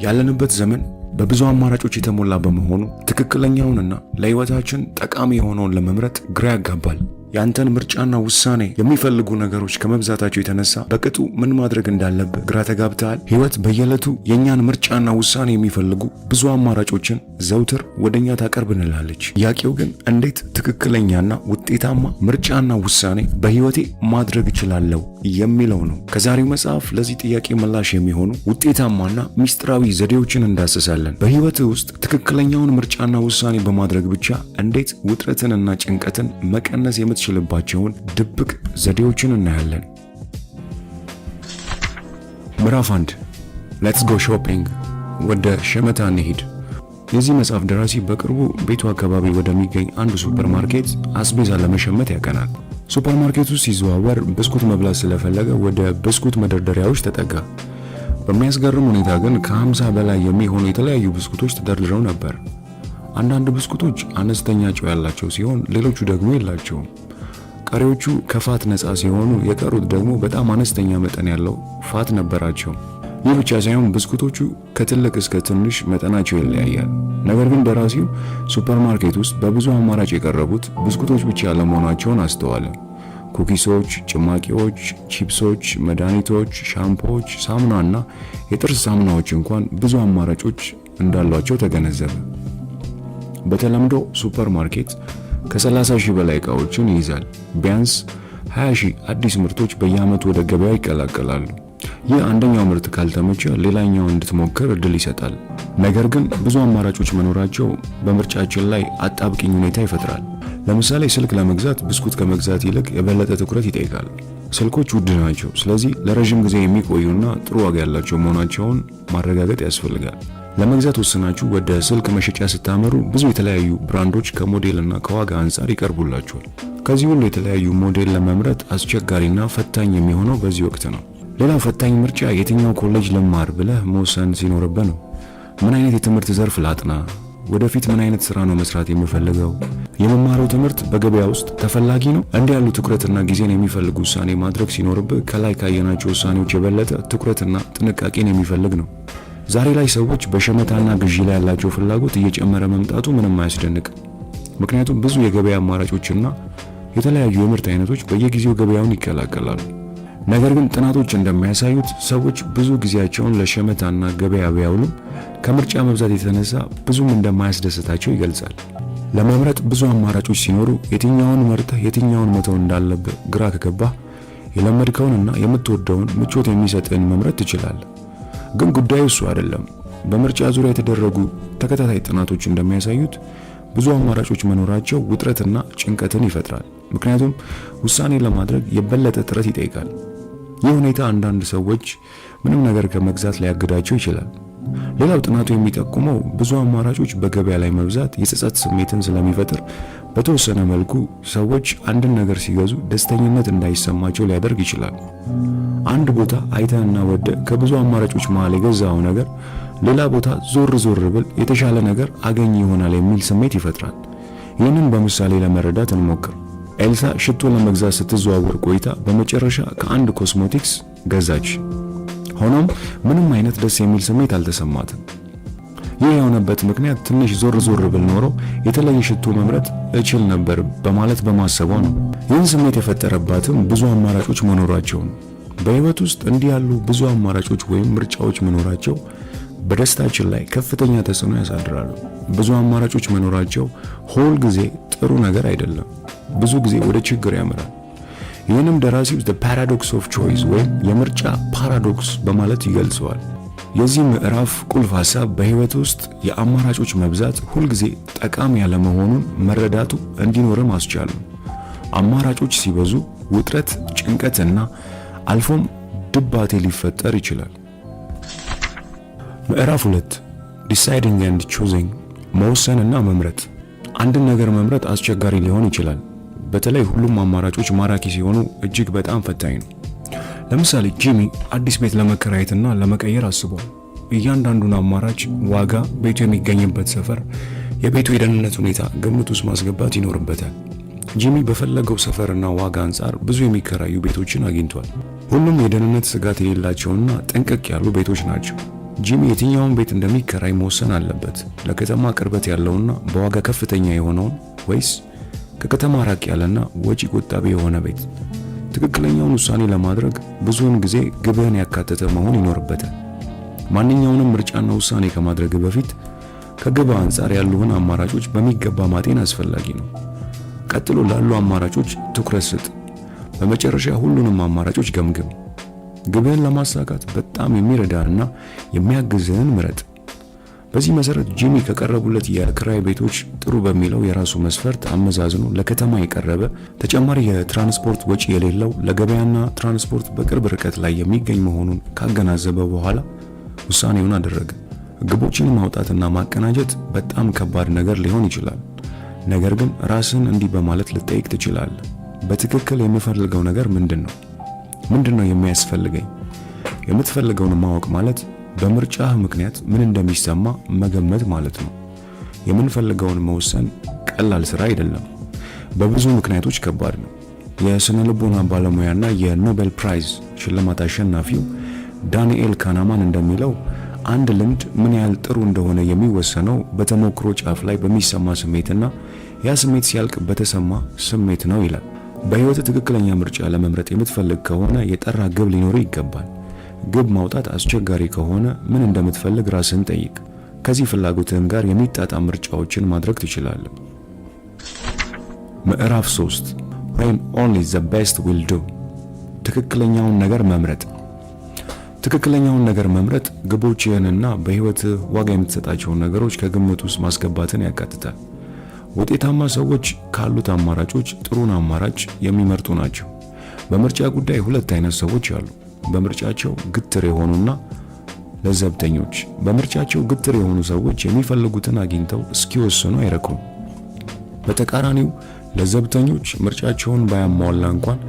ያለንበት ዘመን በብዙ አማራጮች የተሞላ በመሆኑ ትክክለኛውንና ለህይወታችን ጠቃሚ የሆነውን ለመምረጥ ግራ ያጋባል። ያንተን ምርጫና ውሳኔ የሚፈልጉ ነገሮች ከመብዛታቸው የተነሳ በቅጡ ምን ማድረግ እንዳለብህ ግራ ተጋብተሃል። ህይወት በየዕለቱ የእኛን ምርጫና ውሳኔ የሚፈልጉ ብዙ አማራጮችን ዘውትር ወደኛ ታቀርብንላለች። ጥያቄው ግን እንዴት ትክክለኛና ውጤታማ ምርጫና ውሳኔ በህይወቴ ማድረግ እችላለሁ የሚለው ነው። ከዛሬው መጽሐፍ ለዚህ ጥያቄ ምላሽ የሚሆኑ ውጤታማና ሚስጥራዊ ዘዴዎችን እንዳስሳለን። በህይወትህ ውስጥ ትክክለኛውን ምርጫና ውሳኔ በማድረግ ብቻ እንዴት ውጥረትንና ጭንቀትን መቀነስ የምትችልባቸውን ድብቅ ዘዴዎችን እናያለን። ምዕራፍ 1 ሌትስ ጎ ሾፒንግ፣ ወደ ሸመታ እንሂድ። የዚህ መጽሐፍ ደራሲ በቅርቡ ቤቱ አካባቢ ወደሚገኝ አንድ ሱፐርማርኬት አስቤዛ ለመሸመት ያቀናል። ሱፐርማርኬቱ ሲዘዋወር ብስኩት መብላት ስለፈለገ ወደ ብስኩት መደርደሪያዎች ተጠጋ። በሚያስገርም ሁኔታ ግን ከ50 በላይ የሚሆኑ የተለያዩ ብስኩቶች ተደርድረው ነበር። አንዳንድ ብስኩቶች አነስተኛ ጨው ያላቸው ሲሆን ሌሎቹ ደግሞ የላቸውም። ቀሪዎቹ ከፋት ነፃ ሲሆኑ የቀሩት ደግሞ በጣም አነስተኛ መጠን ያለው ፋት ነበራቸው። ይህ ብቻ ሳይሆን ብስኩቶቹ ከትልቅ እስከ ትንሽ መጠናቸው ይለያያል። ነገር ግን ደራሲው ሱፐርማርኬት ውስጥ በብዙ አማራጭ የቀረቡት ብስኩቶች ብቻ ያለመሆናቸውን አስተዋለ። ኩኪሶች፣ ጭማቂዎች፣ ቺፕሶች፣ መድኃኒቶች፣ ሻምፖዎች፣ ሳሙናና የጥርስ ሳሙናዎች እንኳን ብዙ አማራጮች እንዳሏቸው ተገነዘበ። በተለምዶ ሱፐርማርኬት ከ30,000 በላይ ዕቃዎችን ይይዛል። ቢያንስ 20,000 አዲስ ምርቶች በየዓመቱ ወደ ገበያ ይቀላቀላሉ። ይህ አንደኛው ምርት ካልተመቸ ሌላኛው እንድትሞክር እድል ይሰጣል። ነገር ግን ብዙ አማራጮች መኖራቸው በምርጫችን ላይ አጣብቂኝ ሁኔታ ይፈጥራል። ለምሳሌ ስልክ ለመግዛት ብስኩት ከመግዛት ይልቅ የበለጠ ትኩረት ይጠይቃል። ስልኮች ውድ ናቸው፣ ስለዚህ ለረጅም ጊዜ የሚቆዩና ጥሩ ዋጋ ያላቸው መሆናቸውን ማረጋገጥ ያስፈልጋል። ለመግዛት ወስናችሁ ወደ ስልክ መሸጫ ስታመሩ ብዙ የተለያዩ ብራንዶች ከሞዴልና ከዋጋ አንጻር ይቀርቡላችኋል። ከዚህ ሁሉ የተለያዩ ሞዴል ለመምረጥ አስቸጋሪና ፈታኝ የሚሆነው በዚህ ወቅት ነው። ሌላው ፈታኝ ምርጫ የትኛው ኮሌጅ ልማር ብለህ መወሰን ሲኖርብህ ነው። ምን አይነት የትምህርት ዘርፍ ላጥና? ወደፊት ምን አይነት ስራ ነው መስራት የምፈልገው? የመማረው ትምህርት በገበያ ውስጥ ተፈላጊ ነው? እንዲህ ያሉ ትኩረትና ጊዜን የሚፈልጉ ውሳኔ ማድረግ ሲኖርብህ ከላይ ካየናቸው ውሳኔዎች የበለጠ ትኩረትና ጥንቃቄን የሚፈልግ ነው። ዛሬ ላይ ሰዎች በሸመታና ግዢ ላይ ያላቸው ፍላጎት እየጨመረ መምጣቱ ምንም አያስደንቅም። ምክንያቱም ብዙ የገበያ አማራጮችና የተለያዩ የምርት አይነቶች በየጊዜው ገበያውን ይቀላቀላሉ። ነገር ግን ጥናቶች እንደሚያሳዩት ሰዎች ብዙ ጊዜያቸውን ለሸመታና ገበያ ቢያውሉም ከምርጫ መብዛት የተነሳ ብዙም እንደማያስደስታቸው ይገልጻል። ለመምረጥ ብዙ አማራጮች ሲኖሩ የትኛውን መርጠህ የትኛውን መተው እንዳለብህ ግራ ከገባህ የለመድከውንና የምትወደውን ምቾት የሚሰጥህን መምረጥ ትችላለህ። ግን ጉዳዩ እሱ አይደለም። በምርጫ ዙሪያ የተደረጉ ተከታታይ ጥናቶች እንደሚያሳዩት ብዙ አማራጮች መኖራቸው ውጥረትና ጭንቀትን ይፈጥራል። ምክንያቱም ውሳኔ ለማድረግ የበለጠ ጥረት ይጠይቃል። ይህ ሁኔታ አንዳንድ ሰዎች ምንም ነገር ከመግዛት ሊያግዳቸው ይችላል። ሌላው ጥናቱ የሚጠቁመው ብዙ አማራጮች በገበያ ላይ መብዛት የጸጸት ስሜትን ስለሚፈጥር በተወሰነ መልኩ ሰዎች አንድን ነገር ሲገዙ ደስተኝነት እንዳይሰማቸው ሊያደርግ ይችላል። አንድ ቦታ አይተህና ወደህ ከብዙ አማራጮች መሃል የገዛው ነገር ሌላ ቦታ ዞር ብል የተሻለ ነገር አገኝ ይሆናል የሚል ስሜት ይፈጥራል። ይህንን በምሳሌ ለመረዳት እንሞክር። ኤልሳ ሽቶ ለመግዛት ስትዘዋወር ቆይታ በመጨረሻ ከአንድ ኮስሞቲክስ ገዛች። ሆኖም ምንም አይነት ደስ የሚል ስሜት አልተሰማትም። ይህ የሆነበት ምክንያት ትንሽ ዞር ብል ኖሮ የተለየ ሽቶ መምረጥ እችል ነበር በማለት በማሰቧ ነው። ይህን ስሜት የፈጠረባትም ብዙ አማራጮች መኖራቸው ነው። በህይወት ውስጥ እንዲህ ያሉ ብዙ አማራጮች ወይም ምርጫዎች መኖራቸው በደስታችን ላይ ከፍተኛ ተጽዕኖ ያሳድራሉ። ብዙ አማራጮች መኖራቸው ሁል ጊዜ ጥሩ ነገር አይደለም፣ ብዙ ጊዜ ወደ ችግር ያመራል። ይህንም ደራሲው the paradox of choice ወይም የምርጫ ፓራዶክስ በማለት ይገልጸዋል። የዚህ ምዕራፍ ቁልፍ ሐሳብ በህይወት ውስጥ የአማራጮች መብዛት ሁልጊዜ ጠቃሚ ያለመሆኑን መረዳቱ እንዲኖር ማስቻሉ። አማራጮች ሲበዙ ውጥረት፣ ጭንቀትና አልፎም ድባቴ ሊፈጠር ይችላል። ምዕራፍ 2 deciding and choosing፣ መወሰንና መምረጥ። አንድን ነገር መምረጥ አስቸጋሪ ሊሆን ይችላል። በተለይ ሁሉም አማራጮች ማራኪ ሲሆኑ እጅግ በጣም ፈታኝ ነው። ለምሳሌ ጂሚ አዲስ ቤት ለመከራየትና ለመቀየር አስቧል። እያንዳንዱን አማራጭ ዋጋ፣ ቤቱ የሚገኝበት ሰፈር፣ የቤቱ የደህንነት ሁኔታ ግምት ውስጥ ማስገባት ይኖርበታል። ጂሚ በፈለገው ሰፈርና ዋጋ አንጻር ብዙ የሚከራዩ ቤቶችን አግኝቷል። ሁሉም የደህንነት ስጋት የሌላቸውና ጥንቅቅ ያሉ ቤቶች ናቸው። ጂሚ የትኛውን ቤት እንደሚከራይ መወሰን አለበት። ለከተማ ቅርበት ያለውና በዋጋ ከፍተኛ የሆነውን ወይስ ከከተማ ራቅ ያለና ወጪ ቆጣቢ የሆነ ቤት? ትክክለኛውን ውሳኔ ለማድረግ ብዙውን ጊዜ ግብህን ያካተተ መሆን ይኖርበታል። ማንኛውንም ምርጫና ውሳኔ ከማድረግ በፊት ከግብህ አንጻር ያሉህን አማራጮች በሚገባ ማጤን አስፈላጊ ነው። ቀጥሎ ላሉ አማራጮች ትኩረት ስጥ። በመጨረሻ ሁሉንም አማራጮች ገምግም። ግብህን ለማሳካት በጣም የሚረዳህና የሚያግዝህን ምረጥ። በዚህ መሰረት ጂሚ ከቀረቡለት የክራይ ቤቶች ጥሩ በሚለው የራሱ መስፈርት አመዛዝኖ ለከተማ የቀረበ ተጨማሪ የትራንስፖርት ወጪ የሌለው ለገበያና ትራንስፖርት በቅርብ ርቀት ላይ የሚገኝ መሆኑን ካገናዘበ በኋላ ውሳኔውን አደረገ። ግቦችን ማውጣትና ማቀናጀት በጣም ከባድ ነገር ሊሆን ይችላል። ነገር ግን ራስን እንዲህ በማለት ልጠይቅ ትችላለህ። በትክክል የምፈልገው ነገር ምንድነው? ምንድነው የሚያስፈልገኝ? የምትፈልገውን ማወቅ ማለት በምርጫህ ምክንያት ምን እንደሚሰማ መገመት ማለት ነው። የምንፈልገውን መወሰን ቀላል ስራ አይደለም። በብዙ ምክንያቶች ከባድ ነው። የስነ ልቦና ባለሙያና የኖቤል ፕራይዝ ሽልማት አሸናፊው ዳንኤል ካናማን እንደሚለው አንድ ልምድ ምን ያህል ጥሩ እንደሆነ የሚወሰነው በተሞክሮ ጫፍ ላይ በሚሰማ ስሜትና ያ ስሜት ሲያልቅ በተሰማ ስሜት ነው ይላል። በህይወት ትክክለኛ ምርጫ ለመምረጥ የምትፈልግ ከሆነ የጠራ ግብ ሊኖር ይገባል። ግብ ማውጣት አስቸጋሪ ከሆነ ምን እንደምትፈልግ ራስን ጠይቅ። ከዚህ ፍላጎትህም ጋር የሚጣጣም ምርጫዎችን ማድረግ ትችላለህ። ምዕራፍ 3 When only the best will do። ትክክለኛውን ነገር መምረጥ። ትክክለኛውን ነገር መምረጥ ግቦችህንና በህይወት ዋጋ የምትሰጣቸውን ነገሮች ከግምት ውስጥ ማስገባትን ያካትታል። ውጤታማ ሰዎች ካሉት አማራጮች ጥሩን አማራጭ የሚመርጡ ናቸው። በምርጫ ጉዳይ ሁለት አይነት ሰዎች አሉ። በምርጫቸው ግትር የሆኑና ለዘብተኞች። በምርጫቸው ግትር የሆኑ ሰዎች የሚፈልጉትን አግኝተው እስኪወስኑ አይረኩም። በተቃራኒው ለዘብተኞች ምርጫቸውን ባያሟላ እንኳን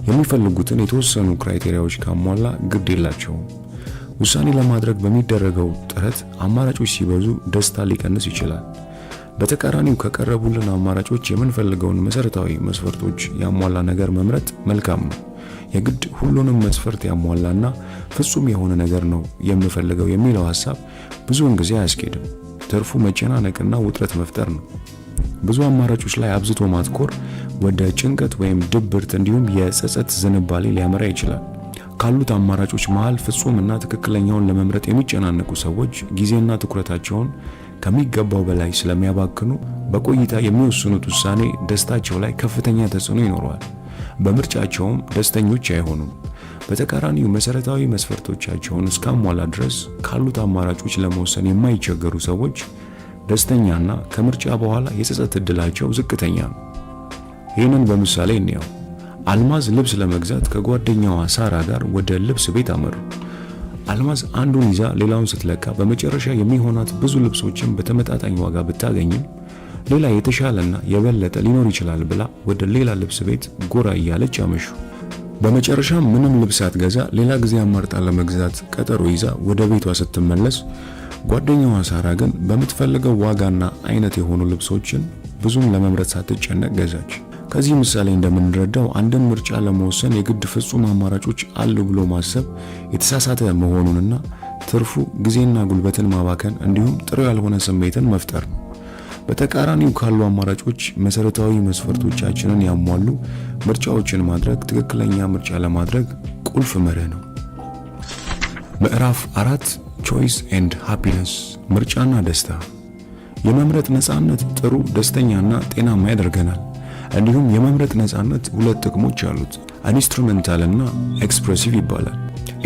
የሚፈልጉትን የተወሰኑ ክራይቴሪያዎች ካሟላ ግድ የላቸውም። ውሳኔ ለማድረግ በሚደረገው ጥረት አማራጮች ሲበዙ ደስታ ሊቀንስ ይችላል። በተቃራኒው ከቀረቡልን አማራጮች የምንፈልገውን መሰረታዊ መስፈርቶች ያሟላ ነገር መምረጥ መልካም ነው። የግድ ሁሉንም መስፈርት ያሟላና ፍጹም የሆነ ነገር ነው የምፈልገው የሚለው ሐሳብ ብዙውን ጊዜ አያስኬድም። ትርፉ መጨናነቅና ውጥረት መፍጠር ነው። ብዙ አማራጮች ላይ አብዝቶ ማትኮር ወደ ጭንቀት ወይም ድብርት እንዲሁም የጸጸት ዝንባሌ ሊያመራ ይችላል። ካሉት አማራጮች መሃል ፍጹምና ትክክለኛውን ለመምረጥ የሚጨናነቁ ሰዎች ጊዜና ትኩረታቸውን ከሚገባው በላይ ስለሚያባክኑ በቆይታ የሚወስኑት ውሳኔ ደስታቸው ላይ ከፍተኛ ተጽዕኖ ይኖረዋል። በምርጫቸውም ደስተኞች አይሆኑም። በተቃራኒው መሰረታዊ መስፈርቶቻቸውን እስካሟላ ድረስ ካሉት አማራጮች ለመወሰን የማይቸገሩ ሰዎች ደስተኛና ከምርጫ በኋላ የጸጸት ዕድላቸው ዝቅተኛ ነው። ይህንን በምሳሌ እንየው። አልማዝ ልብስ ለመግዛት ከጓደኛዋ ሳራ ጋር ወደ ልብስ ቤት አመሩ። አልማዝ አንዱን ይዛ ሌላውን ስትለካ በመጨረሻ የሚሆናት ብዙ ልብሶችን በተመጣጣኝ ዋጋ ብታገኝም ሌላ የተሻለና የበለጠ ሊኖር ይችላል ብላ ወደ ሌላ ልብስ ቤት ጎራ እያለች አመሹ። በመጨረሻም ምንም ልብስ አትገዛ ሌላ ጊዜ አማርጣ ለመግዛት ቀጠሮ ይዛ ወደ ቤቷ ስትመለስ ጓደኛዋ ሳራ ግን በምትፈልገው ዋጋና አይነት የሆኑ ልብሶችን ብዙም ለመምረጥ ሳትጨነቅ ገዛች። ከዚህ ምሳሌ እንደምንረዳው አንድን ምርጫ ለመወሰን የግድ ፍጹም አማራጮች አሉ ብሎ ማሰብ የተሳሳተ መሆኑንና ትርፉ ጊዜና ጉልበትን ማባከን እንዲሁም ጥሩ ያልሆነ ስሜትን መፍጠር ነው። በተቃራኒው ካሉ አማራጮች መሰረታዊ መስፈርቶቻችንን ያሟሉ ምርጫዎችን ማድረግ ትክክለኛ ምርጫ ለማድረግ ቁልፍ መርህ ነው። ምዕራፍ 4 ቾይስ ኤንድ ሃፒነስ። ምርጫና ደስታ። የመምረጥ ነፃነት ጥሩ፣ ደስተኛና ጤናማ ያደርገናል። እንዲሁም የመምረጥ ነፃነት ሁለት ጥቅሞች አሉት። ኢንስትሩሜንታል እና ኤክስፕሬሲቭ ይባላል።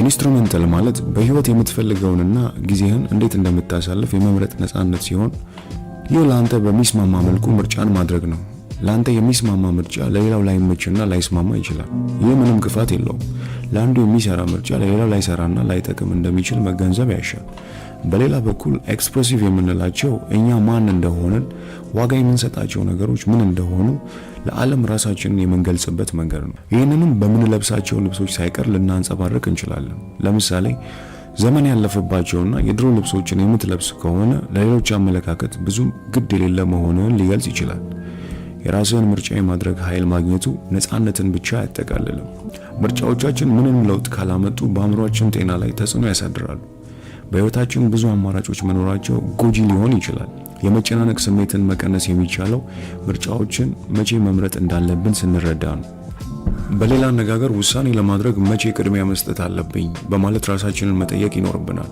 ኢንስትሩሜንታል ማለት በህይወት የምትፈልገውንና ጊዜህን እንዴት እንደምታሳልፍ የመምረጥ ነፃነት ሲሆን ይህ ለአንተ በሚስማማ መልኩ ምርጫን ማድረግ ነው። ለአንተ የሚስማማ ምርጫ ለሌላው ላይመችና ላይስማማ ይችላል። ይህ ምንም ክፋት የለውም። ለአንዱ የሚሰራ ምርጫ ለሌላው ላይሰራና ላይጠቅም እንደሚችል መገንዘብ ያሻል። በሌላ በኩል ኤክስፕሬሲቭ የምንላቸው እኛ ማን እንደሆነን፣ ዋጋ የምንሰጣቸው ነገሮች ምን እንደሆኑ ለዓለም ራሳችንን የምንገልጽበት መንገድ ነው። ይህንንም በምንለብሳቸው ልብሶች ሳይቀር ልናንጸባርቅ እንችላለን። ለምሳሌ ዘመን ያለፈባቸውና የድሮ ልብሶችን የምትለብስ ከሆነ ለሌሎች አመለካከት ብዙም ግድ የሌለ መሆንህን ሊገልጽ ይችላል። የራስህን ምርጫ የማድረግ ኃይል ማግኘቱ ነፃነትን ብቻ አያጠቃልልም። ምርጫዎቻችን ምንም ለውጥ ካላመጡ በአእምሮአችን ጤና ላይ ተጽዕኖ ያሳድራሉ። በህይወታችን ብዙ አማራጮች መኖራቸው ጎጂ ሊሆን ይችላል። የመጨናነቅ ስሜትን መቀነስ የሚቻለው ምርጫዎችን መቼ መምረጥ እንዳለብን ስንረዳ ነው። በሌላ አነጋገር ውሳኔ ለማድረግ መቼ ቅድሚያ መስጠት አለብኝ በማለት ራሳችንን መጠየቅ ይኖርብናል።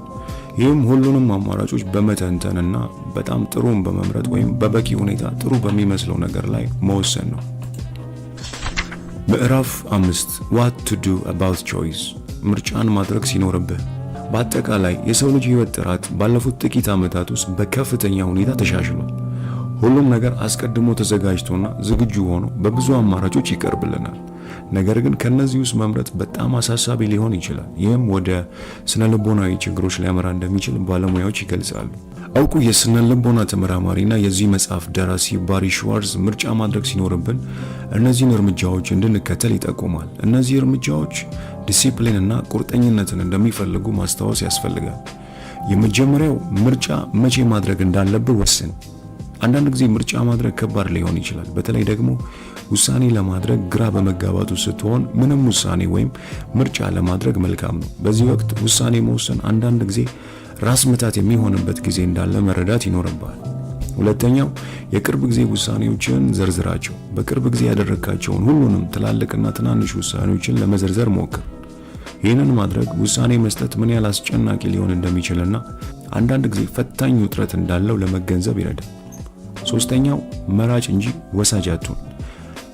ይህም ሁሉንም አማራጮች በመተንተንና በጣም ጥሩን በመምረጥ ወይም በበቂ ሁኔታ ጥሩ በሚመስለው ነገር ላይ መወሰን ነው። ምዕራፍ 5 What to do about choice ምርጫን ማድረግ ሲኖርብህ። በአጠቃላይ የሰው ልጅ ህይወት ጥራት ባለፉት ጥቂት ዓመታት ውስጥ በከፍተኛ ሁኔታ ተሻሽሏል። ሁሉም ነገር አስቀድሞ ተዘጋጅቶና ዝግጁ ሆኖ በብዙ አማራጮች ይቀርብልናል። ነገር ግን ከነዚህ ውስጥ መምረጥ በጣም አሳሳቢ ሊሆን ይችላል። ይህም ወደ ስነ ልቦናዊ ችግሮች ሊያመራ እንደሚችል ባለሙያዎች ይገልጻሉ። እውቁ የስነ ልቦና ተመራማሪና የዚህ መጽሐፍ ደራሲ ባሪ ሽዋርዝ ምርጫ ማድረግ ሲኖርብን እነዚህን እርምጃዎች እንድንከተል ይጠቁማል። እነዚህ እርምጃዎች ዲሲፕሊን እና ቁርጠኝነትን እንደሚፈልጉ ማስታወስ ያስፈልጋል። የመጀመሪያው ምርጫ መቼ ማድረግ እንዳለብህ ወስን። አንዳንድ ጊዜ ምርጫ ማድረግ ከባድ ሊሆን ይችላል። በተለይ ደግሞ ውሳኔ ለማድረግ ግራ በመጋባቱ ስትሆን ምንም ውሳኔ ወይም ምርጫ ለማድረግ መልካም ነው። በዚህ ወቅት ውሳኔ መወሰን አንዳንድ ጊዜ ራስ ምታት የሚሆንበት ጊዜ እንዳለ መረዳት ይኖርብሃል። ሁለተኛው የቅርብ ጊዜ ውሳኔዎችን ዘርዝራቸው። በቅርብ ጊዜ ያደረግካቸውን ሁሉንም ትላልቅና ትናንሽ ውሳኔዎችን ለመዘርዘር ሞክር። ይህንን ማድረግ ውሳኔ መስጠት ምን ያህል አስጨናቂ ሊሆን እንደሚችልና አንዳንድ ጊዜ ፈታኝ ውጥረት እንዳለው ለመገንዘብ ይረዳል። ሶስተኛው መራጭ እንጂ ወሳጅ አትሁን።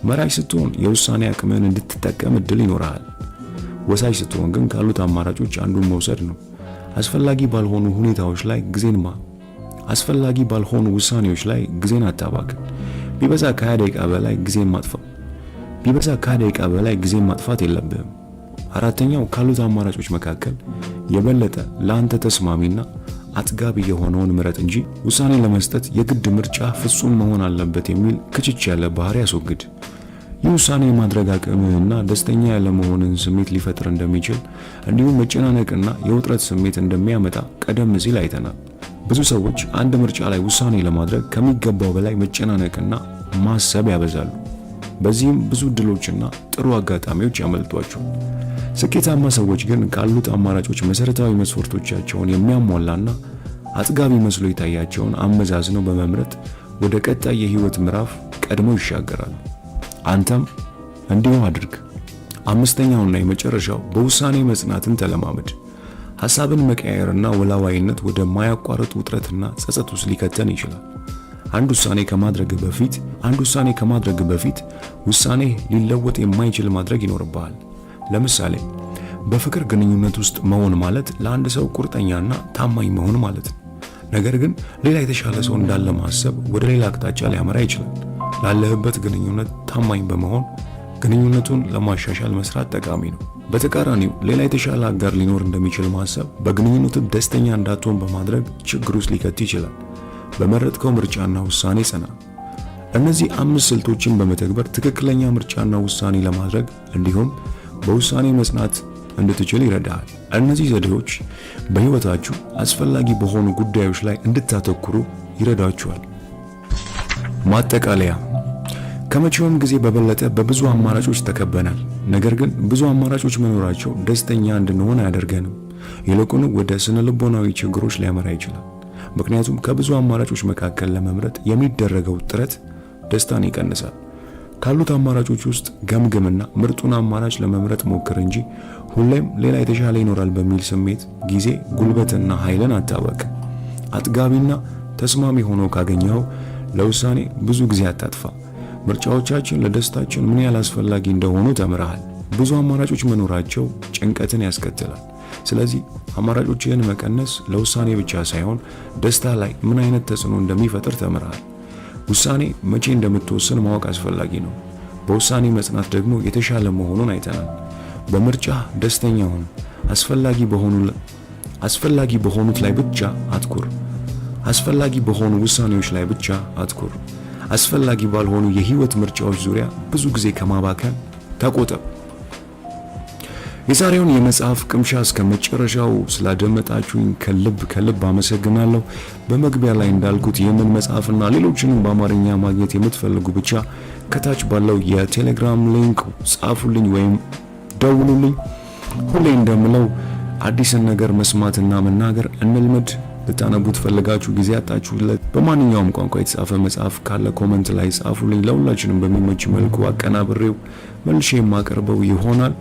መራጭ ስትሆን የውሳኔ አቅምን እንድትጠቀም እድል ይኖርሃል። ወሳጅ ስትሆን ግን ካሉት አማራጮች አንዱን መውሰድ ነው። አስፈላጊ ባልሆኑ ውሳኔዎች ላይ ጊዜን አታባክን። ቢበዛ ከ20 ደቂቃ በላይ ጊዜን ማጥፋት የለብህም። አራተኛው ካሉት አማራጮች መካከል የበለጠ ለአንተ ተስማሚና አጥጋቢ የሆነውን ምረጥ እንጂ ውሳኔ ለመስጠት የግድ ምርጫ ፍጹም መሆን አለበት የሚል ክችች ያለ ባህሪ ያስወግድ። ይህ ውሳኔ የማድረግ አቅምህና ደስተኛ ያለመሆንን ስሜት ሊፈጥር እንደሚችል እንዲሁም መጨናነቅና የውጥረት ስሜት እንደሚያመጣ ቀደም ሲል አይተናል። ብዙ ሰዎች አንድ ምርጫ ላይ ውሳኔ ለማድረግ ከሚገባው በላይ መጨናነቅና ማሰብ ያበዛሉ። በዚህም ብዙ እድሎችና ጥሩ አጋጣሚዎች ያመልጧቸዋል። ስኬታማ ሰዎች ግን ካሉት አማራጮች መሰረታዊ መስፈርቶቻቸውን የሚያሟላና አጥጋቢ መስሎ የታያቸውን አመዛዝነው በመምረጥ ወደ ቀጣይ የህይወት ምዕራፍ ቀድሞ ይሻገራሉ። አንተም እንዲሁ አድርግ። አምስተኛውና የመጨረሻው በውሳኔ መጽናትን ተለማመድ። ሐሳብን መቀያየርና ወላዋይነት ወደ ማያቋርጥ ውጥረትና ጸጸት ውስጥ ሊከተን ይችላል። አንድ ውሳኔ ከማድረግ በፊት ውሳኔ ሊለወጥ የማይችል ማድረግ ይኖርብሃል። ለምሳሌ በፍቅር ግንኙነት ውስጥ መሆን ማለት ለአንድ ሰው ቁርጠኛና ታማኝ መሆን ማለት ነው። ነገር ግን ሌላ የተሻለ ሰው እንዳለ ማሰብ ወደ ሌላ አቅጣጫ ሊያመራ ይችላል። ላለህበት ግንኙነት ታማኝ በመሆን ግንኙነቱን ለማሻሻል መስራት ጠቃሚ ነው። በተቃራኒው ሌላ የተሻለ አጋር ሊኖር እንደሚችል ማሰብ በግንኙነቱ ደስተኛ እንዳትሆን በማድረግ ችግር ውስጥ ሊከት ይችላል። በመረጥከው ምርጫና ውሳኔ ጽና። እነዚህ 5 ስልቶችን በመተግበር ትክክለኛ ምርጫና ውሳኔ ለማድረግ እንዲሁም በውሳኔ መጽናት እንድትችል ይረዳሃል። እነዚህ ዘዴዎች በህይወታችሁ አስፈላጊ በሆኑ ጉዳዮች ላይ እንድታተኩሩ ይረዳችኋል። ማጠቃለያ፣ ከመቼውም ጊዜ በበለጠ በብዙ አማራጮች ተከበናል። ነገር ግን ብዙ አማራጮች መኖራቸው ደስተኛ እንድንሆን አያደርገንም። ይልቁንም ወደ ስነ ልቦናዊ ችግሮች ሊያመራ ይችላል። ምክንያቱም ከብዙ አማራጮች መካከል ለመምረጥ የሚደረገው ጥረት ደስታን ይቀንሳል። ካሉት አማራጮች ውስጥ ገምግምና ምርጡን አማራጭ ለመምረጥ ሞክር እንጂ ሁሌም ሌላ የተሻለ ይኖራል በሚል ስሜት ጊዜ፣ ጉልበትና ኃይልን አታባክ። አጥጋቢና ተስማሚ ሆኖ ካገኘው ለውሳኔ ብዙ ጊዜ አታጥፋ። ምርጫዎቻችን ለደስታችን ምን ያህል አስፈላጊ እንደሆኑ ተምረሃል። ብዙ አማራጮች መኖራቸው ጭንቀትን ያስከትላል። ስለዚህ አማራጮችን መቀነስ ለውሳኔ ብቻ ሳይሆን ደስታ ላይ ምን አይነት ተጽዕኖ እንደሚፈጥር ተምረሃል። ውሳኔ መቼ እንደምትወስን ማወቅ አስፈላጊ ነው። በውሳኔ መጽናት ደግሞ የተሻለ መሆኑን አይተናል። በምርጫ ደስተኛ ሁን። አስፈላጊ በሆኑት ላይ ብቻ አትኩር። አስፈላጊ በሆኑ ውሳኔዎች ላይ ብቻ አትኩር። አስፈላጊ ባልሆኑ የህይወት ምርጫዎች ዙሪያ ብዙ ጊዜ ከማባከን ተቆጠብ። የዛሬውን የመጽሐፍ ቅምሻ እስከ መጨረሻው ስላደመጣችሁኝ ከልብ አመሰግናለሁ። በመግቢያ ላይ እንዳልኩት ይህንን መጽሐፍና ሌሎችንም በአማርኛ ማግኘት የምትፈልጉ ብቻ ከታች ባለው የቴሌግራም ሊንክ ጻፉልኝ ወይም ደውሉልኝ። ሁሌ እንደምለው አዲስን ነገር መስማትና መናገር እንልመድ። ልታነቡት ፈልጋችሁ ጊዜ ያጣችሁለት በማንኛውም ቋንቋ የተጻፈ መጽሐፍ ካለ ኮመንት ላይ ጻፉልኝ። ለሁላችንም በሚመች መልኩ አቀናብሬው መልሼ የማቀርበው ይሆናል።